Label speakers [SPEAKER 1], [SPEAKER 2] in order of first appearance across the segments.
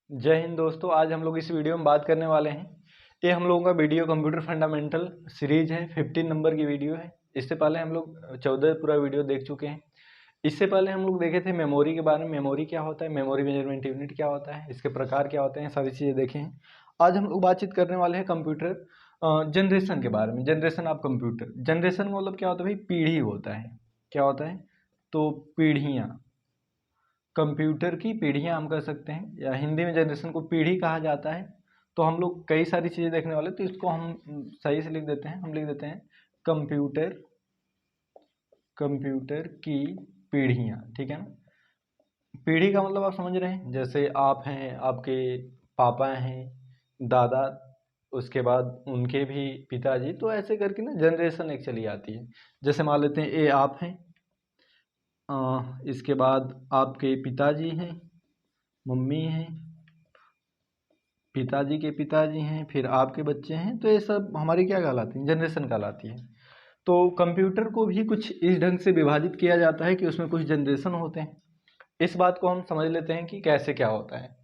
[SPEAKER 1] जय हिंद दोस्तों। आज हम लोग इस वीडियो में बात करने वाले हैं। ये हम लोगों का वीडियो कंप्यूटर फंडामेंटल सीरीज है, 15 नंबर की वीडियो है। इससे पहले हम लोग 14 पूरा वीडियो देख चुके हैं। इससे पहले हम लोग देखे थे मेमोरी के बारे में, मेमोरी क्या होता है, मेमोरी मेजरमेंट यूनिट क्या होता है, इसके प्रकार क्या होते हैं, सारी चीज़ें देखे हैं। आज हम लोग बातचीत करने वाले हैं कंप्यूटर जनरेशन के बारे में। Generation of computer. जनरेशन का मतलब क्या होता है भाई? पीढ़ी होता है। क्या होता है? तो पीढ़ियाँ, कंप्यूटर की पीढ़ियाँ हम कह सकते हैं, या हिंदी में जनरेशन को पीढ़ी कहा जाता है। तो हम लोग कई सारी चीज़ें देखने वाले, तो इसको हम सही से लिख देते हैं। हम लिख देते हैं कंप्यूटर, कंप्यूटर की पीढ़ियाँ। ठीक है ना? पीढ़ी का मतलब आप समझ रहे हैं, जैसे आप हैं, आपके पापा हैं, दादा, उसके बाद उनके भी पिताजी, तो ऐसे करके ना जनरेशन एक चली आती है। जैसे मान लेते हैं ये आप हैं, इसके बाद आपके पिताजी हैं, मम्मी हैं, पिताजी के पिताजी हैं, फिर आपके बच्चे हैं। तो ये सब हमारी क्या कहलाती है? जनरेशन कहलाती है। तो कंप्यूटर को भी कुछ इस ढंग से विभाजित किया जाता है कि उसमें कुछ जनरेशन होते हैं। इस बात को हम समझ लेते हैं कि कैसे क्या होता है।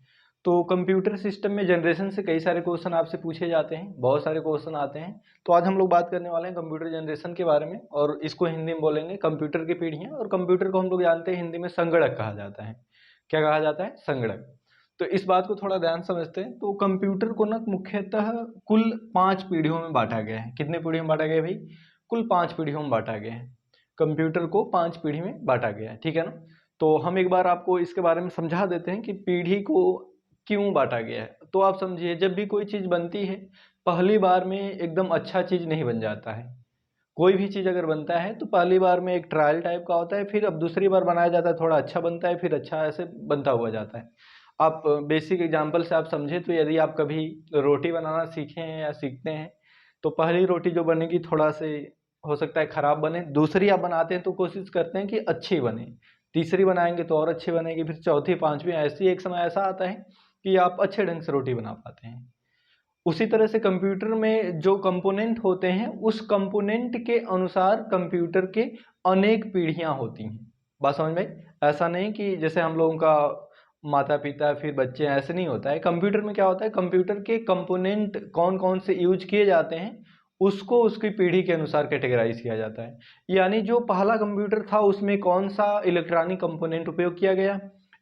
[SPEAKER 1] तो कंप्यूटर सिस्टम में जनरेशन से कई सारे क्वेश्चन आपसे पूछे जाते हैं, बहुत सारे क्वेश्चन आते हैं। तो आज हम लोग बात करने वाले हैं कंप्यूटर जनरेशन के बारे में, और इसको हिंदी में बोलेंगे कंप्यूटर की पीढ़ियाँ। और कंप्यूटर को हम लोग जानते हैं हिंदी में संगणक कहा जाता है। क्या कहा जाता है? संगणक। तो इस बात को थोड़ा ध्यान समझते हैं। तो कंप्यूटर को ना मुख्यतः कुल 5 पीढ़ियों में बांटा गया है। कितने पीढ़ियों में बांटा गया है भाई? कुल 5 पीढ़ियों में बांटा गया है। कंप्यूटर को 5 पीढ़ी में बांटा गया है। ठीक है ना? तो हम एक बार आपको इसके बारे में समझा देते हैं कि पीढ़ी को क्यों बांटा गया है। तो आप समझिए, जब भी कोई चीज़ बनती है, पहली बार में एकदम अच्छा चीज़ नहीं बन जाता है। कोई भी चीज़ अगर बनता है तो पहली बार में एक ट्रायल टाइप का होता है, फिर अब दूसरी बार बनाया जाता है, थोड़ा अच्छा बनता है, फिर अच्छा ऐसे बनता हुआ जाता है। आप बेसिक एग्जांपल से आप समझे, तो यदि आप कभी रोटी बनाना सीखे हैं या सीखते हैं, तो पहली रोटी जो बनेगी थोड़ा से हो सकता है ख़राब बने। दूसरी आप बनाते हैं तो कोशिश करते हैं कि अच्छी बने। तीसरी बनाएंगे तो और अच्छी बनेगी, फिर चौथी, पाँचवीं, ऐसी एक समय ऐसा आता है कि आप अच्छे ढंग से रोटी बना पाते हैं। उसी तरह से कंप्यूटर में जो कंपोनेंट होते हैं, उस कंपोनेंट के अनुसार कंप्यूटर के अनेक पीढ़ियां होती हैं। बात समझ में? ऐसा नहीं कि जैसे हम लोगों का माता पिता फिर बच्चे, ऐसे नहीं होता है। कंप्यूटर में क्या होता है? कंप्यूटर के कंपोनेंट कौन कौन से यूज किए जाते हैं, उसको उसकी पीढ़ी के अनुसार कैटेगराइज किया जाता है। यानी जो पहला कंप्यूटर था उसमें कौन सा इलेक्ट्रॉनिक कंपोनेंट उपयोग किया गया,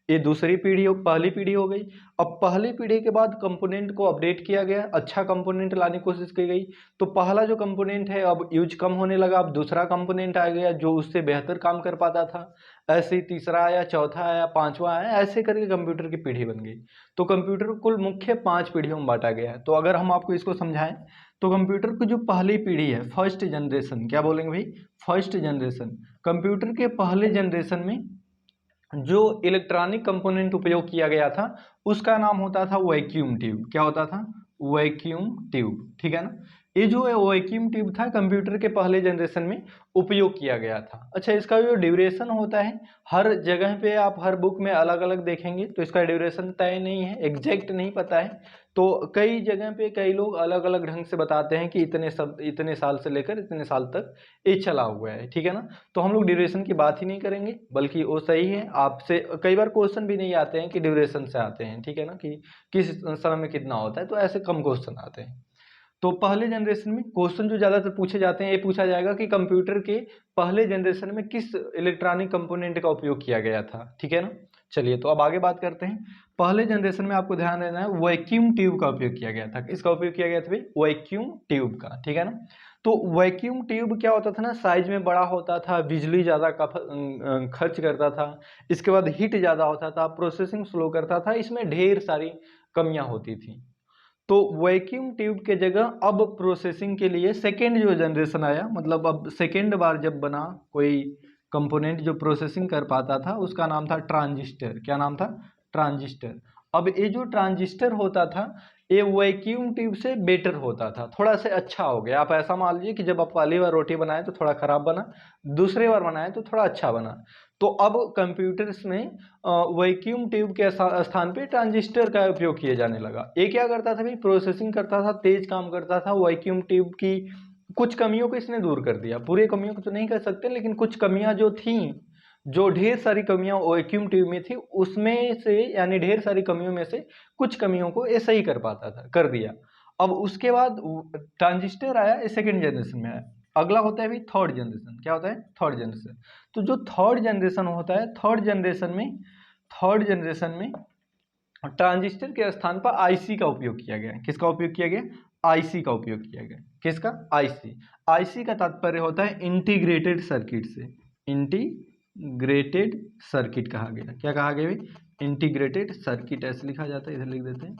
[SPEAKER 1] ये दूसरी पीढ़ी हो, पहली पीढ़ी हो गई। अब पहली पीढ़ी के बाद कंपोनेंट को अपडेट किया गया, अच्छा कंपोनेंट लाने की कोशिश की गई। तो पहला जो कंपोनेंट है अब यूज कम होने लगा, अब दूसरा कंपोनेंट आ गया जो उससे बेहतर काम कर पाता था। ऐसे ही तीसरा आया, चौथा आया, पांचवा आया, ऐसे करके कंप्यूटर की पीढ़ी बन गई। तो कंप्यूटर कुल मुख्य 5 पीढ़ियों में बांटा गया है। तो अगर हम आपको इसको समझाएं, तो कंप्यूटर की जो पहली पीढ़ी है, फर्स्ट जनरेशन, क्या बोलेंगे भाई? First generation. कंप्यूटर के पहले जनरेशन में जो इलेक्ट्रॉनिक कंपोनेंट उपयोग किया गया था, उसका नाम होता था वैक्यूम ट्यूब। क्या होता था? Vacuum tube. ठीक है ना? ये जो वैक्यूम ट्यूब था, कंप्यूटर के पहले जनरेशन में उपयोग किया गया था। अच्छा, इसका जो ड्यूरेशन होता है, हर जगह पे आप हर बुक में अलग अलग देखेंगे, तो इसका ड्यूरेशन तय नहीं है, एग्जैक्ट नहीं पता है। तो कई जगह पे कई लोग अलग अलग ढंग से बताते हैं कि इतने साल से लेकर इतने साल तक ये चला हुआ है। ठीक है ना? तो हम लोग ड्यूरेशन की बात ही नहीं करेंगे, बल्कि वो सही है। आपसे कई बार क्वेश्चन भी नहीं आते हैं कि ड्यूरेशन से आते हैं। ठीक है ना? कि किस समय में कितना होता है, तो ऐसे कम क्वेश्चन आते हैं। तो पहले जनरेशन में क्वेश्चन जो ज़्यादातर पूछे जाते हैं, ये पूछा जाएगा कि कंप्यूटर के पहले जनरेशन में किस इलेक्ट्रॉनिक कंपोनेंट का उपयोग किया गया था। ठीक है ना? चलिए, तो अब आगे बात करते हैं। पहले जनरेशन में आपको ध्यान देना है, वैक्यूम ट्यूब का उपयोग किया गया था। किसका उपयोग किया गया था भाई? वैक्यूम ट्यूब का। ठीक है ना? तो वैक्यूम ट्यूब क्या होता था ना, साइज में बड़ा होता था, बिजली ज़्यादा का खर्च करता था, इसके बाद हीट ज़्यादा होता था, प्रोसेसिंग स्लो करता था, इसमें ढेर सारी कमियां होती थी। तो वैक्यूम ट्यूब के जगह अब प्रोसेसिंग के लिए सेकेंड जो जनरेशन आया, मतलब अब सेकेंड बार जब बना कोई कंपोनेंट जो प्रोसेसिंग कर पाता था, उसका नाम था ट्रांजिस्टर। क्या नाम था? ट्रांजिस्टर। अब ये जो ट्रांजिस्टर होता था, ये वैक्यूम ट्यूब से बेटर होता था, थोड़ा सा अच्छा हो गया। आप ऐसा मान लीजिए कि जब आप पहली बार रोटी बनाए तो थोड़ा खराब बना, दूसरी बार बनाए तो थोड़ा अच्छा बना। तो अब कंप्यूटर्स में वैक्यूम ट्यूब के स्थान पे ट्रांजिस्टर का उपयोग किया जाने लगा। ये क्या करता था भाई? प्रोसेसिंग करता था, तेज काम करता था। वैक्यूम ट्यूब की कुछ कमियों को इसने दूर कर दिया, पूरे कमियों को तो नहीं कह सकते, लेकिन कुछ कमियां जो थी जो ढेर सारी कमियां वैक्यूम ट्यूब में थी उसमें से, यानी ढेर सारी कमियों में से कुछ कमियों को ये सही कर पाता था, कर दिया। अब उसके बाद ट्रांजिस्टर आया, ये सेकेंड जनरेशन में आया। अगला होता है भी थर्ड जनरेशन। क्या होता है? Third generation. तो जो थर्ड जनरेशन होता है, थर्ड जनरेशन में ट्रांजिस्टर के स्थान पर आईसी का उपयोग किया गया। किसका उपयोग किया गया? आईसी का उपयोग किया गया। किसका? आईसी। आईसी का तात्पर्य होता है इंटीग्रेटेड सर्किट से। इंटीग्रेटेड सर्किट कहा गया। क्या कहा गया? इंटीग्रेटेड सर्किट ऐसे लिखा जाता है, इधर लिख देते हैं,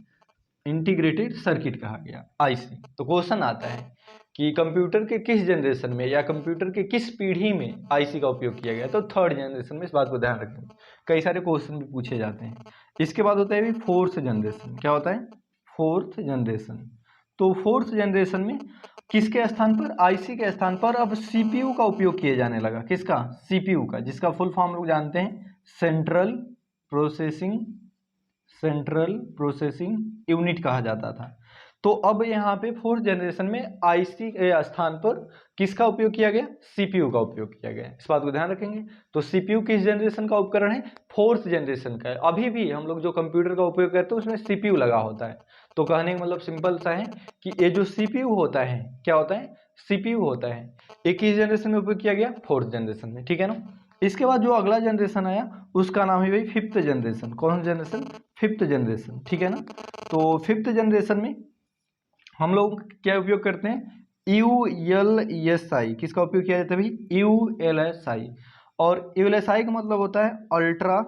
[SPEAKER 1] इंटीग्रेटेड सर्किट कहा गया आईसी। तो क्वेश्चन आता है कि कंप्यूटर के किस जनरेशन में या कंप्यूटर के किस पीढ़ी में आईसी का उपयोग किया गया? तो थर्ड जनरेशन में। इस बात को ध्यान रखें, कई सारे क्वेश्चन भी पूछे जाते हैं। इसके बाद होता है भी फोर्थ जनरेशन। क्या होता है? Fourth generation. तो फोर्थ जनरेशन में किसके स्थान पर? आईसी के स्थान पर अब सीपीयू का उपयोग किया जाने लगा। किसका? सीपीयू का, जिसका फुल फॉर्म लोग जानते हैं, सेंट्रल प्रोसेसिंग यूनिट कहा जाता था। तो अब यहाँ पे फोर्थ जनरेशन में आईसी के स्थान पर किसका उपयोग किया गया? सीपीयू का उपयोग किया गया। इस बात को ध्यान रखेंगे। तो सीपीयू किस जनरेशन का उपकरण है? फोर्थ जनरेशन का है। अभी भी हम लोग जो कंप्यूटर का उपयोग करते हैं उसमें सीपीयू लगा होता है। तो कहने का मतलब सिंपल सा है कि ये जो सीपीयू होता है, क्या होता है? सीपीयू होता है। एक किस जनरेशन में उपयोग किया गया? फोर्थ जनरेशन में। ठीक है ना। इसके बाद जो अगला जनरेशन आया उसका नाम है भाई फिफ्थ जनरेशन। कौन सा जनरेशन? Fifth generation. ठीक है ना। तो फिफ्थ जनरेशन में हम लोग क्या उपयोग करते हैं? ULSI। किसका उपयोग किया जाता है भाई? ULSI। और ULSI का मतलब होता है अल्ट्रा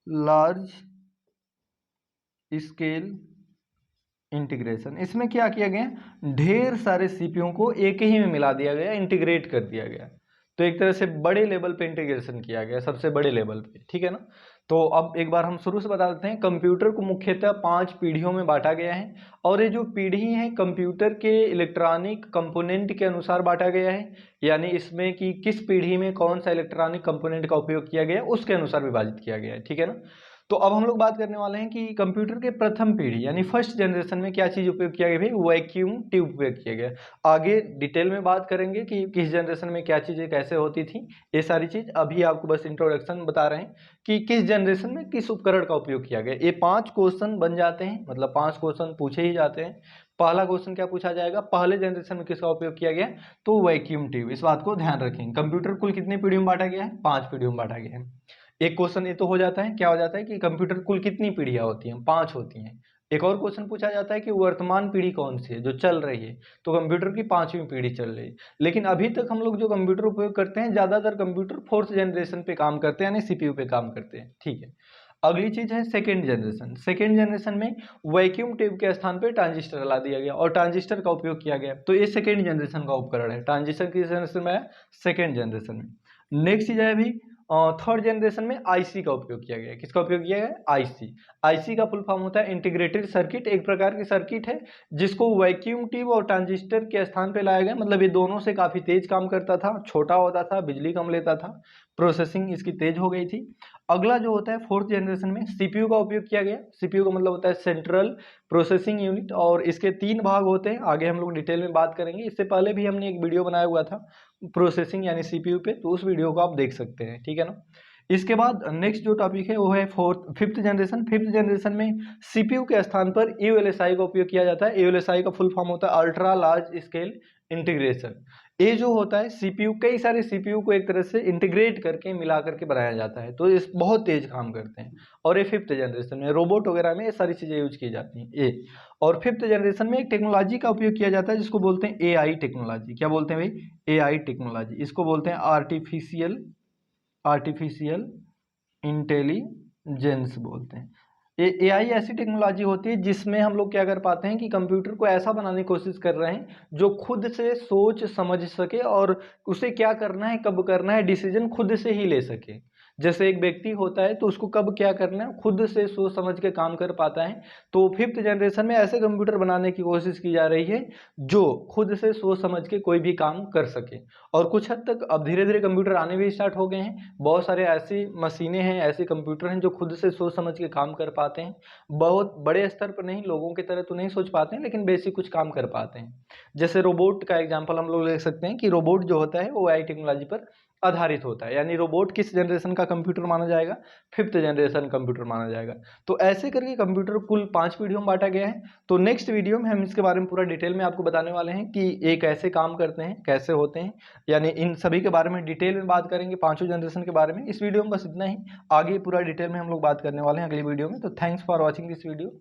[SPEAKER 1] लार्ज स्केल इंटीग्रेशन। इसमें क्या किया गया? ढेर सारे सीपीयू को एक ही में मिला दिया गया, इंटीग्रेट कर दिया गया। तो एक तरह से बड़े लेवल पे इंटीग्रेशन किया गया, सबसे बड़े लेवल पे। ठीक है ना। तो अब एक बार हम शुरू से बता देते हैं। कंप्यूटर को मुख्यतः 5 पीढ़ियों में बांटा गया है, और ये जो पीढ़ी है कंप्यूटर के इलेक्ट्रॉनिक कंपोनेंट के अनुसार बांटा गया है। यानी इसमें कि किस पीढ़ी में कौन सा इलेक्ट्रॉनिक कंपोनेंट का उपयोग किया गया उसके अनुसार विभाजित किया गया है। ठीक है ना। तो अब हम लोग बात करने वाले हैं कि कंप्यूटर के प्रथम पीढ़ी यानी फर्स्ट जनरेशन में क्या चीज उपयोग किया गया भाई? वैक्यूम ट्यूब उपयोग किया गया। आगे डिटेल में बात करेंगे कि किस जनरेशन में क्या चीजें कैसे होती थी, ये सारी चीज। अभी आपको बस इंट्रोडक्शन बता रहे हैं कि किस जनरेशन में किस उपकरण का उपयोग किया गया। ये 5 क्वेश्चन बन जाते हैं, मतलब 5 क्वेश्चन पूछे ही जाते हैं। पहला क्वेश्चन क्या पूछा जाएगा? पहले जनरेशन में किसका उपयोग किया गया? तो वैक्यूम ट्यूब। इस बात को ध्यान रखें। कंप्यूटर कुल कितनी पीढ़ियों में बांटा गया है? 5 पीढ़ियों में बांटा गया है। एक क्वेश्चन ये तो हो जाता है। क्या हो जाता है कि कंप्यूटर कुल कितनी पीढ़ियां होती हैं? 5 होती हैं। एक और क्वेश्चन पूछा जाता है कि वर्तमान पीढ़ी कौन सी है जो चल रही है? तो कंप्यूटर की 5वीं पीढ़ी चल रही है। लेकिन अभी तक हम लोग जो कंप्यूटर उपयोग करते हैं ज्यादातर कंप्यूटर फोर्थ जनरेशन पे काम करते हैं, यानी सीपीयू पे काम करते हैं। ठीक है। अगली चीज है सेकेंड जनरेशन। सेकेंड जनरेशन में वैक्यूम ट्यूब के स्थान पे ट्रांजिस्टर ला दिया गया और ट्रांजिस्टर का उपयोग किया गया। तो ये सेकेंड जनरेशन का उपकरण है। ट्रांजिस्टर किस जनरेशन में है? सेकेंड जनरेशन में। नेक्स्ट चीज है अभी थर्ड जनरेशन में आईसी का उपयोग किया गया। किसका उपयोग किया गया? आईसी। आईसी का फुल फॉर्म होता है इंटीग्रेटेड सर्किट। एक प्रकार की सर्किट है जिसको वैक्यूम ट्यूब और ट्रांजिस्टर के स्थान पे लाया गया। मतलब ये दोनों से काफी तेज काम करता था, छोटा होता था, बिजली कम लेता था, प्रोसेसिंग इसकी तेज हो गई थी। अगला जो होता है फोर्थ जनरेशन में सीपीयू का उपयोग किया गया। सीपीयू का मतलब होता है सेंट्रल प्रोसेसिंग यूनिट, और इसके 3 भाग होते हैं। आगे हम लोग डिटेल में बात करेंगे। इससे पहले भी हमने एक वीडियो बनाया हुआ था प्रोसेसिंग यानी सीपीयू पे, तो उस वीडियो को आप देख सकते हैं। ठीक है ना। इसके बाद नेक्स्ट जो टॉपिक है वो है फिफ्थ जनरेशन। फिफ्थ जनरेशन में सीपीयू के स्थान पर यूएलएसआई का उपयोग किया जाता है। यूएलएसआई का फुल फॉर्म होता है अल्ट्रा लार्ज स्केल इंटीग्रेशन। ये जो होता है सीपीयू, कई सारे सीपीयू को एक तरह से इंटीग्रेट करके मिला करके बनाया जाता है, तो इस बहुत तेज काम करते हैं। और ये फिफ्थ जनरेशन में रोबोट वगैरह में ये सारी चीजें यूज की जाती हैं। ये और फिफ्थ जनरेशन में एक टेक्नोलॉजी का उपयोग किया जाता है जिसको बोलते हैं एआई टेक्नोलॉजी। क्या बोलते हैं भाई? AI technology. इसको बोलते हैं आर्टिफिशियल इंटेलिजेंस बोलते हैं। एआई ऐसी टेक्नोलॉजी होती है जिसमें हम लोग क्या कर पाते हैं कि कंप्यूटर को ऐसा बनाने की कोशिश कर रहे हैं जो खुद से सोच समझ सके और उसे क्या करना है, कब करना है, डिसीजन खुद से ही ले सके। जैसे एक व्यक्ति होता है तो उसको कब क्या करना है खुद से सोच समझ के काम कर पाता है। तो फिफ्थ जनरेशन में ऐसे कंप्यूटर बनाने की कोशिश की जा रही है जो खुद से सोच समझ के कोई भी काम कर सके। और कुछ हद तक अब धीरे धीरे कंप्यूटर आने भी स्टार्ट हो गए हैं। बहुत सारे ऐसी मशीनें हैं, ऐसे कंप्यूटर हैं जो खुद से सोच समझ के काम कर पाते हैं। बहुत बड़े स्तर पर नहीं, लोगों की तरह तो नहीं सोच पाते हैं, लेकिन बेसिक कुछ काम कर पाते हैं। जैसे रोबोट का एग्जाम्पल हम लोग ले सकते हैं कि रोबोट जो होता है वो एआई टेक्नोलॉजी पर आधारित होता है, यानी रोबोट किस जनरेशन का कंप्यूटर माना जाएगा, 5th जनरेशन कंप्यूटर माना जाएगा। तो ऐसे करके कंप्यूटर कुल 5 पीढ़ियों में बांटा गया है। तो नेक्स्ट वीडियो में हम इसके बारे में पूरा डिटेल में आपको बताने वाले हैं कि ये कैसे काम करते हैं, कैसे होते हैं, यानी इन सभी के बारे में डिटेल में बात करेंगे, पांचों जनरेशन के बारे में। इस वीडियो में बस इतना ही, आगे पूरा डिटेल में हम लोग बात करने वाले हैं अगली वीडियो में। तो thanks for watching this video.